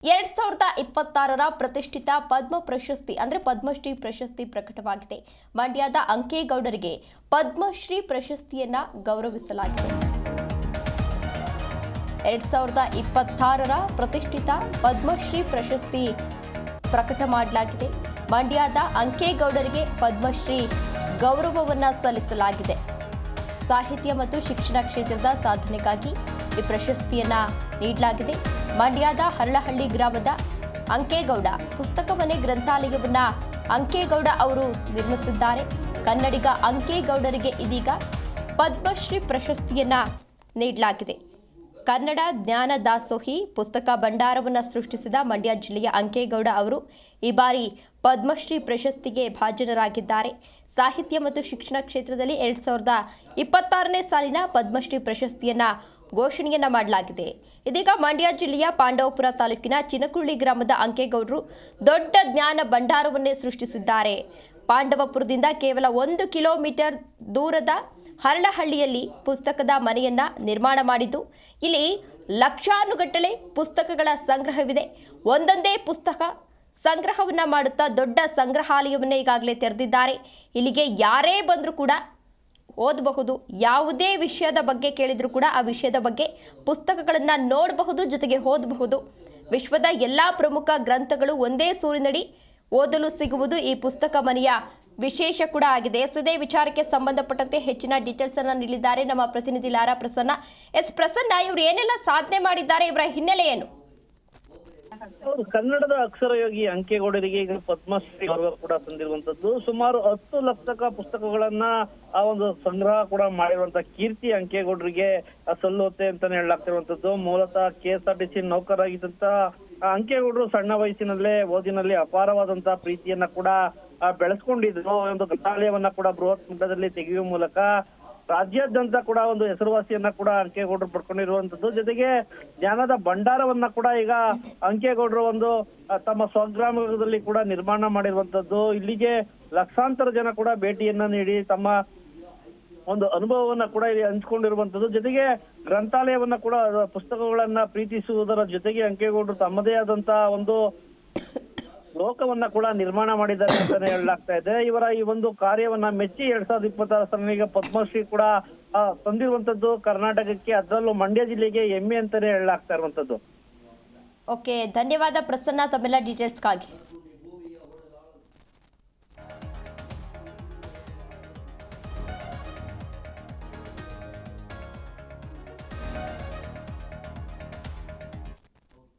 2026ರ ಪ್ರತಿಷ್ಠಿತ ಪದ್ಮ ಪ್ರಶಸ್ತಿ ಅಂದ್ರೆ ಪದ್ಮಶ್ರೀ ಪ್ರಶಸ್ತಿ ಪ್ರಕಟವಾಗಿದೆ. ಮಂಡ್ಯದ ಅಂಕೇಗೌಡರಿಗೆ ಪದ್ಮಶ್ರೀ ಪ್ರಶಸ್ತಿಯನ್ನ ಗೌರವಿಸಲಾಗಿದೆ. 2026ರ ಪ್ರತಿಷ್ಠಿತ ಪದ್ಮಶ್ರೀ ಪ್ರಶಸ್ತಿ ಪ್ರಕಟ ಮಾಡಲಾಗಿದೆ. ಮಂಡ್ಯದ ಅಂಕೇಗೌಡರಿಗೆ ಪದ್ಮಶ್ರೀ ಗೌರವವನ್ನ ಸಲ್ಲಿಸಲಾಗಿದೆ. ಸಾಹಿತ್ಯ ಮತ್ತು ಶಿಕ್ಷಣ ಕ್ಷೇತ್ರದ ಸಾಧನೆಗಾಗಿ ಈ ಪ್ರಶಸ್ತಿಯನ್ನ ನೀಡಲಾಗಿದೆ. ಮಂಡ್ಯದ ಹರಳಹಳ್ಳಿ ಗ್ರಾಮದ ಅಂಕೇಗೌಡ ಪುಸ್ತಕ ಮನೆ ಗ್ರಂಥಾಲಯವನ್ನ ಅಂಕೇಗೌಡ ಅವರು ನಿರ್ಮಿಸಿದ್ದಾರೆ. ಕನ್ನಡಿಗ ಅಂಕೇಗೌಡರಿಗೆ ಇದೀಗ ಪದ್ಮಶ್ರೀ ಪ್ರಶಸ್ತಿಯನ್ನ ನೀಡಲಾಗಿದೆ. ಕನ್ನಡ ಜ್ಞಾನ ದಾಸೋಹಿ ಪುಸ್ತಕ ಭಂಡಾರವನ್ನು ಸೃಷ್ಟಿಸಿದ ಮಂಡ್ಯ ಜಿಲ್ಲೆಯ ಅಂಕೇಗೌಡ ಅವರು ಈ ಬಾರಿ ಪದ್ಮಶ್ರೀ ಪ್ರಶಸ್ತಿಗೆ ಭಾಜನರಾಗಿದ್ದಾರೆ. ಸಾಹಿತ್ಯ ಮತ್ತು ಶಿಕ್ಷಣ ಕ್ಷೇತ್ರದಲ್ಲಿ 2026ನೇ ಸಾಲಿನ ಪದ್ಮಶ್ರೀ ಪ್ರಶಸ್ತಿಯನ್ನ ಘೋಷಣೆಯನ್ನ ಮಾಡಲಾಗಿದೆ. ಇದೀಗ ಮಂಡ್ಯ ಜಿಲ್ಲೆಯ ಪಾಂಡವಪುರ ತಾಲೂಕಿನ ಚಿನಕುಳ್ಳಿ ಗ್ರಾಮದ ಅಂಕೇಗೌಡರು ದೊಡ್ಡ ಜ್ಞಾನ ಭಂಡಾರವನ್ನೇ ಸೃಷ್ಟಿಸಿದ್ದಾರೆ. ಪಾಂಡವಪುರದಿಂದ ಕೇವಲ 1 ಕಿಲೋಮೀಟರ್ ದೂರದ ಹರಳಹಳ್ಳಿಯಲ್ಲಿ ಪುಸ್ತಕದ ಮನೆಯನ್ನ ನಿರ್ಮಾಣ ಮಾಡಿದ್ದು, ಇಲ್ಲಿ ಲಕ್ಷಾನುಗಟ್ಟಲೆ ಪುಸ್ತಕಗಳ ಸಂಗ್ರಹವಿದೆ. ಒಂದೊಂದೇ ಪುಸ್ತಕ ಸಂಗ್ರಹವನ್ನ ಮಾಡುತ್ತಾ ದೊಡ್ಡ ಸಂಗ್ರಹಾಲಯವನ್ನೇ ಈಗಾಗಲೇ ತೆರೆದಿದ್ದಾರೆ. ಇಲ್ಲಿಗೆ ಯಾರೇ ಬಂದರೂ ಕೂಡ ಓದಬಹುದು. ಯಾವುದೇ ವಿಷಯದ ಬಗ್ಗೆ ಕೇಳಿದರೂ ಕೂಡ ಆ ವಿಷಯದ ಬಗ್ಗೆ ಪುಸ್ತಕಗಳನ್ನು ನೋಡಬಹುದು, ಜೊತೆಗೆ ಓದಬಹುದು. ವಿಶ್ವದ ಎಲ್ಲ ಪ್ರಮುಖ ಗ್ರಂಥಗಳು ಒಂದೇ ಸೂರಿನಡಿ ಓದಲು ಸಿಗುವುದು ಈ ಪುಸ್ತಕ ಮನೆಯ ವಿಶೇಷ ಕೂಡ ಆಗಿದೆ. ಇದೇ ವಿಚಾರಕ್ಕೆ ಸಂಬಂಧಪಟ್ಟಂತೆ ಹೆಚ್ಚಿನ ಡೀಟೇಲ್ಸ್ ಅನ್ನು ನೀಡಿದ್ದಾರೆ ನಮ್ಮ ಪ್ರತಿನಿಧಿ ಲಾರಾ ಪ್ರಸನ್ನ. ಪ್ರಸನ್ನ, ಇವರು ಏನೆಲ್ಲ ಸಾಧನೆ ಮಾಡಿದ್ದಾರೆ, ಇವರ ಹಿನ್ನೆಲೆ ಏನು? ಕನ್ನಡದ ಅಕ್ಷರಯೋಗಿ ಅಂಕೇಗೌಡರಿಗೆ ಈಗ ಪದ್ಮಶ್ರೀ ಗೌರವ ಕೂಡ ತಂದಿರುವಂತದ್ದು. ಸುಮಾರು 10 ಲಕ್ಷ ಪುಸ್ತಕಗಳನ್ನ ಆ ಒಂದು ಸಂಗ್ರಹ ಕೂಡ ಮಾಡಿರುವಂತ ಕೀರ್ತಿ ಅಂಕೇಗೌಡರಿಗೆ ಸಲ್ಲುತ್ತೆ ಅಂತಾನೆ ಹೇಳಲಾಗ್ತಿರುವಂತದ್ದು. ಮೂಲತಃ KSRTC ನೌಕರಾಗಿದ್ದಂತ ಅಂಕೇಗೌಡರು ಸಣ್ಣ ವಯಸ್ಸಿನಲ್ಲೇ ಓದಿನಲ್ಲಿ ಅಪಾರವಾದಂತ ಪ್ರೀತಿಯನ್ನ ಕೂಡ ಬೆಳೆಸ್ಕೊಂಡಿದ್ರು. ಒಂದು ಗ್ರಂಥಾಲಯವನ್ನ ಕೂಡ ಬೃಹತ್ ಮಟ್ಟದಲ್ಲಿ ತೆಗೆಯುವ ಮೂಲಕ ರಾಜ್ಯಾದ್ಯಂತ ಕೂಡ ಒಂದು ಹೆಸರುವಾಸಿಯನ್ನ ಕೂಡ ಅಂಕೇಗೌಡರು ಪಡ್ಕೊಂಡಿರುವಂತದ್ದು. ಜೊತೆಗೆ ಜ್ಞಾನದ ಭಂಡಾರವನ್ನ ಕೂಡ ಈಗ ಅಂಕೇಗೌಡರು ಒಂದು ತಮ್ಮ ಸ್ವಗ್ರಾಮದಲ್ಲಿ ಕೂಡ ನಿರ್ಮಾಣ ಮಾಡಿರುವಂತದ್ದು. ಇಲ್ಲಿಗೆ ಲಕ್ಷಾಂತರ ಜನ ಕೂಡ ಭೇಟಿಯನ್ನ ನೀಡಿ ತಮ್ಮ ಒಂದು ಅನುಭವವನ್ನ ಕೂಡ ಇಲ್ಲಿ ಹಂಚ್ಕೊಂಡಿರುವಂತದ್ದು. ಜೊತೆಗೆ ಗ್ರಂಥಾಲಯವನ್ನ ಕೂಡ ಪುಸ್ತಕಗಳನ್ನ ಪ್ರೀತಿಸುವುದರ ಜೊತೆಗೆ ಅಂಕೇಗೌಡರು ತಮ್ಮದೇ ಆದಂತ ಒಂದು ಲೋಕವನ್ನ ಕೂಡ ನಿರ್ಮಾಣ ಮಾಡಿದ್ದಾರೆ ಅಂತಾನೆ ಹೇಳಲಾಗ್ತಾ ಇದೆ. ಇವರ ಈ ಒಂದು ಕಾರ್ಯವನ್ನ ಮೆಚ್ಚಿ 2026 ಸಾಲಿನ ಪದ್ಮಶ್ರೀ ಕೂಡ ತಂದಿರುವಂತದ್ದು ಕರ್ನಾಟಕಕ್ಕೆ, ಅದರಲ್ಲೂ ಮಂಡ್ಯ ಜಿಲ್ಲೆಗೆ ಹೆಮ್ಮೆ ಅಂತಾನೆ ಹೇಳಲಾಗ್ತಾ ಇರುವಂತದ್ದು. ಓಕೆ, ಧನ್ಯವಾದ ಪ್ರಸನ್ನ ತಮ್ಮೆಲ್ಲ ಡೀಟೇಲ್ಸ್ಗಾಗಿ.